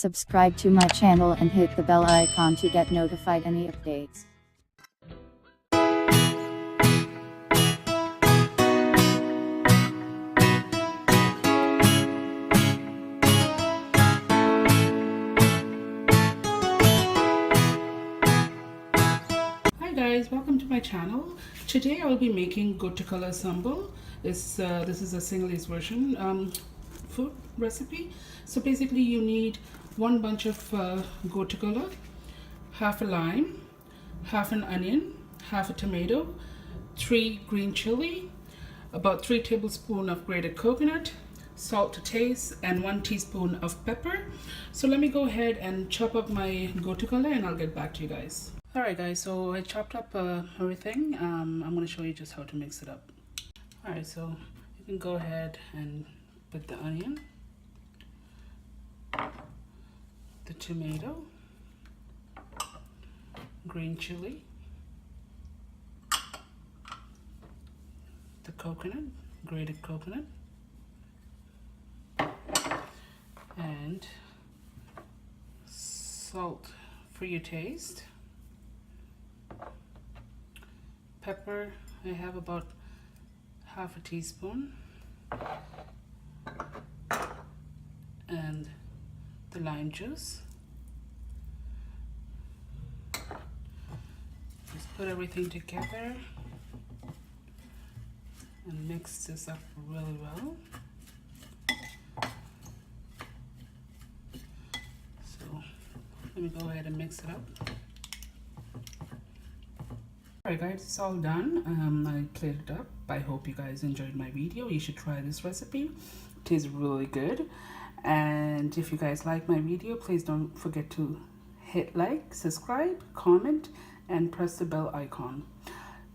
subscribe to my channel and hit the bell icon to get notified any updates. Hi guys, welcome to my channel. Today I will be making Gotu Kola Sambol. This is a Sinhalese version food recipe. So basically you need one bunch of Gotu Kola, half a lime, half an onion, half a tomato, 3 green chili, about 3 tablespoons of grated coconut, salt to taste, and 1 teaspoon of pepper. So let me go ahead and chop up my Gotu Kola and I'll get back to you guys. Alright guys, so I chopped up everything. I'm going to show you just how to mix it up. Alright, so you can go ahead and put the onion, the tomato, green chili, the coconut, grated coconut, and salt for your taste. Pepper, I have about half a teaspoon, and the lime juice. Just put everything together and mix this up really well. So let me go ahead and mix it up. Alright guys, it's all done. I plated it up. I hope you guys enjoyed my video. You should try this recipe. It tastes really good. And if you guys like my video, please don't forget to hit like, subscribe, comment, and press the bell icon.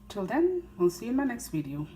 Till then, we'll see you in my next video.